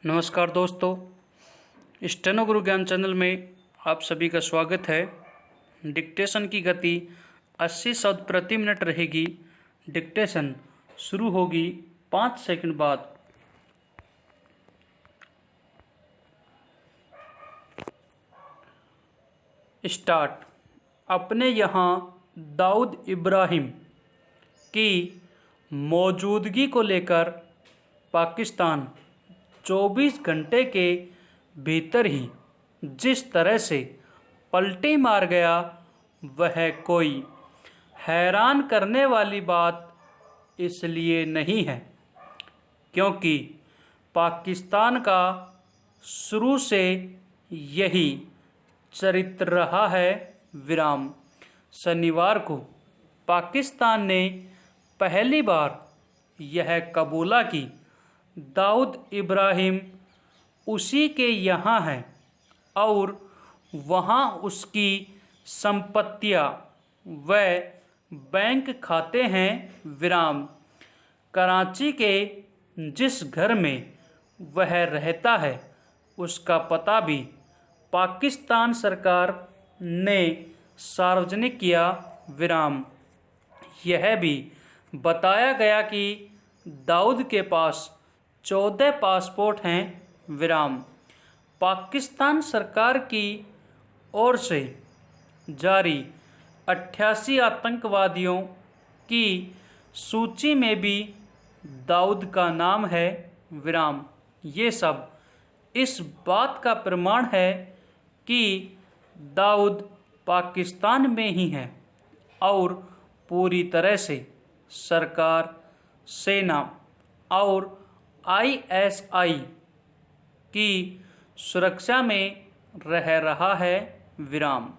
नमस्कार दोस्तों, स्टेनो गुरु ज्ञान चैनल में आप सभी का स्वागत है। डिक्टेशन की गति 80 शब्द प्रति मिनट रहेगी। डिक्टेशन शुरू होगी 5 सेकंड बाद। स्टार्ट। अपने यहाँ दाऊद इब्राहिम की मौजूदगी को लेकर पाकिस्तान 24 घंटे के भीतर ही जिस तरह से पलटी मार गया, वह कोई हैरान करने वाली बात इसलिए नहीं है क्योंकि पाकिस्तान का शुरू से यही चरित्र रहा है। विराम। शनिवार को पाकिस्तान ने पहली बार यह कबूला कि दाऊद इब्राहिम उसी के यहाँ है और वहाँ उसकी संपत्तियाँ व बैंक खाते हैं। विराम। कराची के जिस घर में वह रहता है उसका पता भी पाकिस्तान सरकार ने सार्वजनिक किया। विराम। यह भी बताया गया कि दाऊद के पास 14 पासपोर्ट हैं। विराम। पाकिस्तान सरकार की ओर से जारी 88 आतंकवादियों की सूची में भी दाऊद का नाम है। विराम। ये सब इस बात का प्रमाण है कि दाऊद पाकिस्तान में ही है और पूरी तरह से सरकार, सेना और आईएसआई की सुरक्षा में रह रहा है। विराम।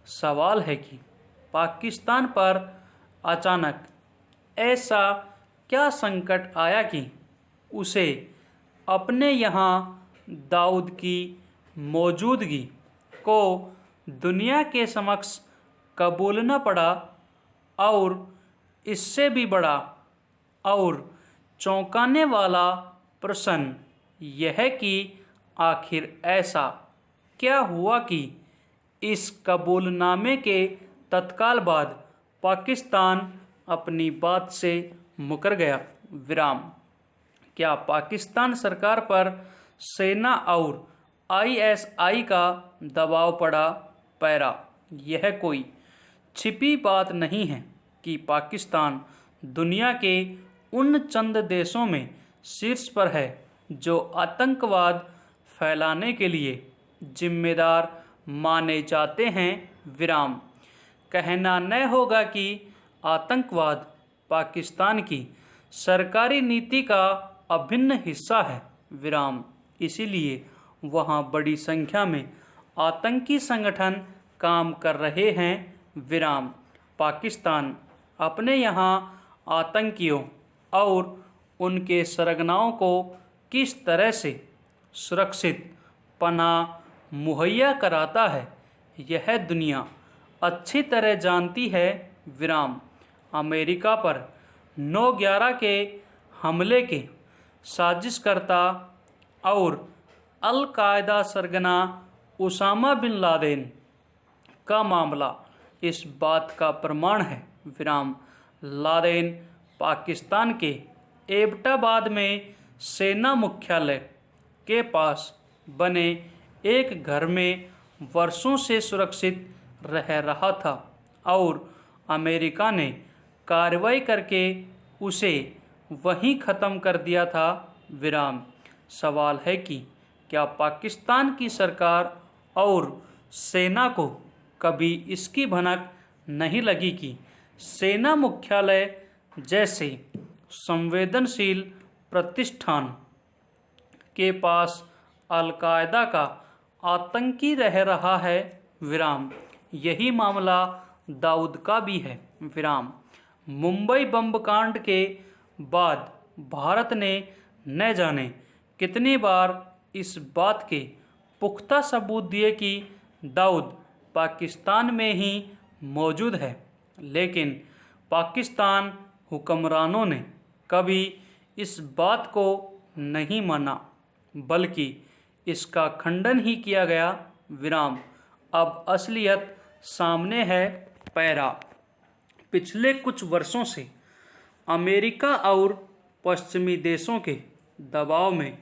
सवाल है कि पाकिस्तान पर अचानक ऐसा क्या संकट आया कि उसे अपने यहाँ दाऊद की मौजूदगी को दुनिया के समक्ष कबूलना पड़ा। और इससे भी बड़ा और चौंकाने वाला प्रश्न यह कि आखिर ऐसा क्या हुआ कि इस कबूलनामे के तत्काल बाद पाकिस्तान अपनी बात से मुकर गया। विराम। क्या पाकिस्तान सरकार पर सेना और आईएसआई का दबाव पड़ा? पैरा। यह कोई छिपी बात नहीं है कि पाकिस्तान दुनिया के उन चंद देशों में शीर्ष पर है जो आतंकवाद फैलाने के लिए जिम्मेदार माने जाते हैं। विराम। कहना न होगा कि आतंकवाद पाकिस्तान की सरकारी नीति का अभिन्न हिस्सा है। विराम। इसीलिए वहाँ बड़ी संख्या में आतंकी संगठन काम कर रहे हैं। विराम। पाकिस्तान अपने यहाँ आतंकियों और उनके सरगनाओं को किस तरह से सुरक्षित पनाह मुहैया कराता है, यह दुनिया अच्छी तरह जानती है। विराम। अमेरिका पर 9/11 के हमले के साजिशकर्ता और अल-कायदा सरगना उसामा बिन लादेन का मामला इस बात का प्रमाण है। विराम। लादेन पाकिस्तान के एबटाबाद में सेना मुख्यालय के पास बने एक घर में वर्षों से सुरक्षित रह रहा था और अमेरिका ने कार्रवाई करके उसे वहीं ख़त्म कर दिया था। विराम। सवाल है कि क्या पाकिस्तान की सरकार और सेना को कभी इसकी भनक नहीं लगी कि सेना मुख्यालय जैसे संवेदनशील प्रतिष्ठान के पास अल-कायदा का आतंकी रह रहा है। विराम। यही मामला दाऊद का भी है। विराम। मुंबई बम कांड के बाद भारत ने न जाने कितनी बार इस बात के पुख्ता सबूत दिए कि दाऊद पाकिस्तान में ही मौजूद है, लेकिन पाकिस्तान हुक्मरानों ने कभी इस बात को नहीं माना। बल्कि इसका खंडन ही किया गया। विराम। अब असलियत सामने है। पैरा। पिछले कुछ वर्षों से अमेरिका और पश्चिमी देशों के दबाव में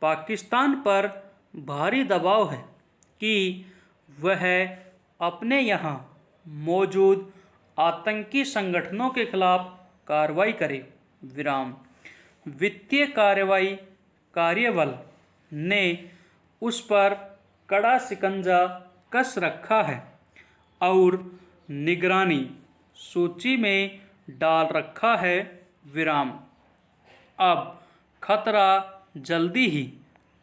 पाकिस्तान पर भारी दबाव है कि वह अपने यहाँ मौजूद आतंकी संगठनों के खिलाफ कार्रवाई करे। विराम। वित्तीय कार्रवाई कार्यबल ने उस पर कड़ा शिकंजा कस रखा है और निगरानी सूची में डाल रखा है। विराम। अब खतरा जल्दी ही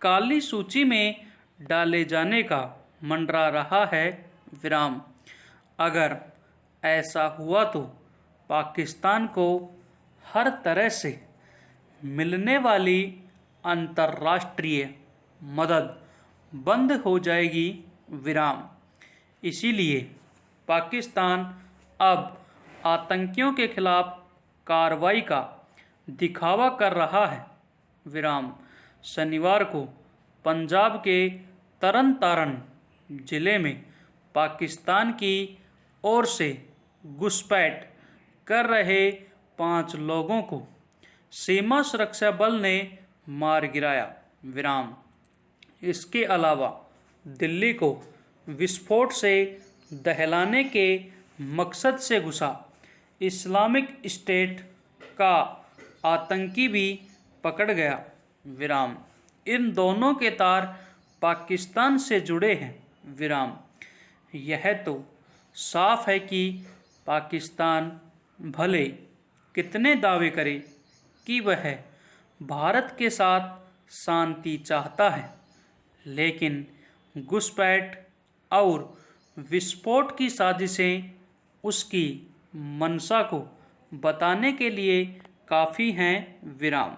काली सूची में डाले जाने का मंडरा रहा है। विराम। अगर ऐसा हुआ तो पाकिस्तान को हर तरह से मिलने वाली अंतर्राष्ट्रीय मदद बंद हो जाएगी। विराम। इसीलिए पाकिस्तान अब आतंकियों के खिलाफ कार्रवाई का दिखावा कर रहा है। विराम। शनिवार को पंजाब के तरन तारन जिले में पाकिस्तान की ओर से घुसपैठ कर रहे 5 लोगों को सीमा सुरक्षा बल ने मार गिराया। विराम। इसके अलावा दिल्ली को विस्फोट से दहलाने के मकसद से घुसा इस्लामिक स्टेट का आतंकी भी पकड़ गया। विराम। इन दोनों के तार पाकिस्तान से जुड़े हैं। विराम। यह तो साफ है कि पाकिस्तान भले कितने दावे करे कि वह भारत के साथ शांति चाहता है, लेकिन घुसपैठ और विस्फोट की साजिशें उसकी मंशा को बताने के लिए काफ़ी हैं। विराम।